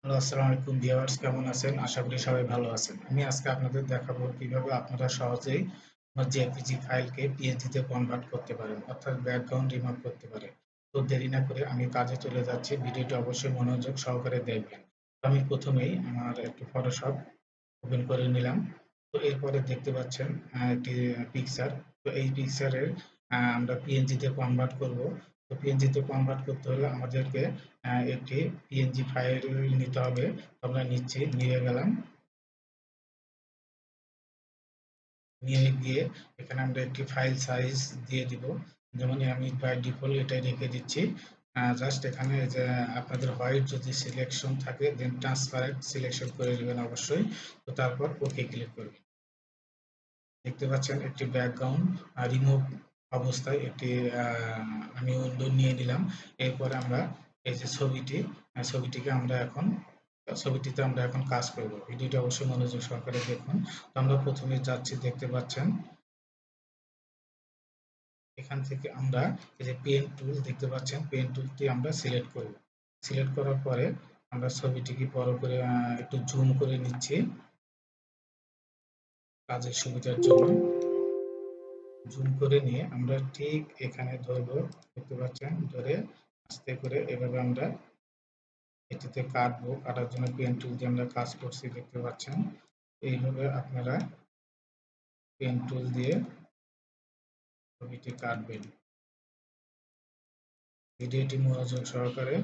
Hello, আসসালামু আলাইকুম viewers, কেমন আছেন? আশা করি সবাই ভালো আছেন। আমি আজকে আপনাদের দেখাবো কিভাবে আপনারা সহজেই জেপিজি ফাইলকে পিএনজি তে কনভার্ট করতে পারেন, অর্থাৎ ব্যাকগ্রাউন্ড রিমুভ করতে পারেন। তো দেরি না করে আমি কাজে চলে যাচ্ছি। ভিডিওটি অবশ্যই মনোযোগ সহকারে দেখবেন। তো আমি প্রথমেই আমার একটু ফটোশপ ওপেন করে নিলাম। তো এরপরে দেখতে পাচ্ছেন একটি পিকচার। তো এই পিকচারের আমরা পিএনজি তে কনভার্ট করব। তো পিএনজি তে কনভার্ট করতে হলে আমাদেরকে একটি পিএনজি ফাইল নিতে হবে। তো আমরা নিচ্ছি, নিয়ে গেলাম। নিয়ে গিয়ে এখানে আমরা একটি ফাইল সাইজ দিয়ে দিব। যেমন আমি বাই ডিফল্ট এটাই রেখে দিচ্ছি। জাস্ট এখানে যে আপনাদের হোয়াইট যদি সিলেকশন থাকে দেন ট্রান্সপারেন্ট সিলেকশন করে নেবেন অবশ্যই। তো তারপর ওকে ক্লিক করবেন। দেখতে পাচ্ছেন একটি ব্যাকগ্রাউন্ড রিমুভ অবস্থায় একটি আমি উইন্ডো নিয়ে নিলাম। এরপরে আমরা এই যে ছবিটিকে আমরা এখন ছবিটিতে আমরা এখন কাজ করব। ভিডিওটি অবশ্যই মনোযোগ সহকারে দেখুন। তো আমরা প্রথমে যাচ্ছি, দেখতে পাচ্ছেন এখান থেকে আমরা এই যে পেন টুল দেখতে পাচ্ছেন, পেন টুলটি আমরা সিলেক্ট করব। সিলেক্ট করার পরে আমরা ছবিটিকে বড় করে একটু জুম করে নিচ্ছি কাজের সুবিধার জন্য। জুম করে নিয়ে আমরা ঠিক এখানে ধরবো, দেখতে পাচ্ছেন, ধরে আস্তে করে এভাবে আমরা এটিতে কাটবো। কাটার জন্য পেন টুল দিয়ে আমরা কাজ করছি, দেখতে পাচ্ছেন। এইভাবে আপনারা পেন টুল দিয়ে ছবিটি কাটবেন। ভিডিওটি মনোযোগ সহকারে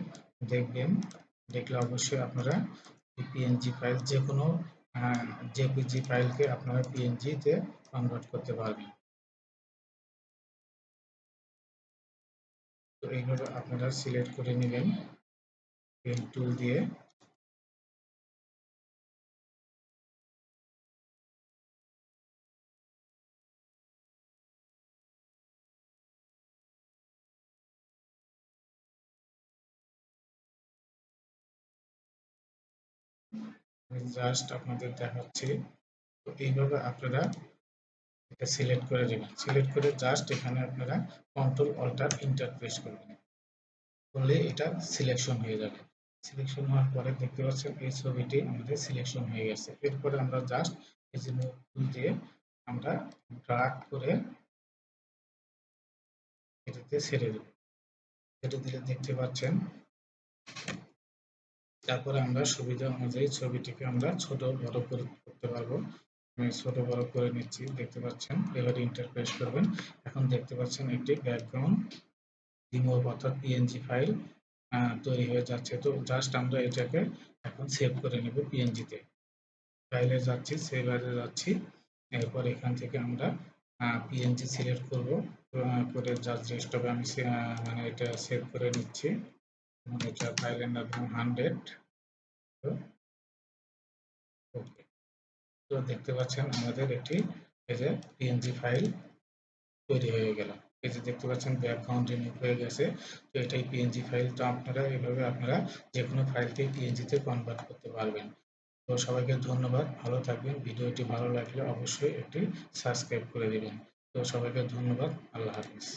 দেখবেন। দেখলে অবশ্যই আপনারা পিএনজি ফাইল যে কোনো জেপিজি ফাইলকে আপনারা পিএনজি তে কনভার্ট করতে পারবেন। তো এইভাবে আপনারা সিলেক্ট করে নেবেন পেন টুল দিয়ে। আমি জাস্ট আপনাদের দেখাচ্ছি। তো এইভাবে আপনারা এটা সিলেক্ট করে দেবেন। সিলেক্ট করে জাস্ট এখানে আপনারা কন্ট্রোল অল্টার ইন্টার প্রেস করবেন। করলে এটা সিলেকশন হয়ে যাবে। সিলেকশন হওয়ার পরে দেখতে পাচ্ছেন এই ছবিটি আমাদের সিলেকশন হয়ে গেছে। এরপরে আমরা জাস্ট এই যে মুভ টুল দিয়ে আমরা ড্রাগ করে এটাতে ছেড়ে দেব। ছেড়ে দিলে দেখতে পাচ্ছেন, তারপরে আমরা সুবিধা অনুযায়ী ছবিটিকে আমরা ছোট বড় করতে পারবো। আমি ছোট বড় করে নিচ্ছি, দেখতে পাচ্ছেন। এবারে ইন্টারপ্রেস করবেন। এখন দেখতে পাচ্ছেন একটি ব্যাকগ্রাউন্ড রিমুভ অর্থাৎ পিএনজি ফাইল তৈরি হয়ে যাচ্ছে। তো জাস্ট আমরা এটাকে এখন সেভ করে নেব পিএনজি তে। ফাইলে যাচ্ছি, সেভ এজে যাচ্ছি। এরপর এখান থেকে আমরা পিএনজি সিলেক্ট করব। করে জাস্ট ডেস্কটপে আমি মানে এটা সেভ করে নিচ্ছি। এটা ফাইলের নাম 100। তো ওকে। তো দেখতে পাচ্ছেন আমাদের একটি এই যে পিএনজি ফাইল তৈরি হয়ে গেল। এই যে দেখতে পাচ্ছেন ব্যাকগ্রাউন্ড রিমুভ হয়ে গেছে। তো এটাই পিএনজি ফাইল। তো আপনারা এভাবে আপনারা যে কোনো ফাইলকে পিএনজি তে কনভার্ট করতে পারবেন। তো সবাইকে ধন্যবাদ, ভালো থাকবেন। ভিডিওটি ভালো লাগলে অবশ্যই একটি সাবস্ক্রাইব করে দিবেন। তো সবাইকে ধন্যবাদ, আল্লাহ হাফিজ।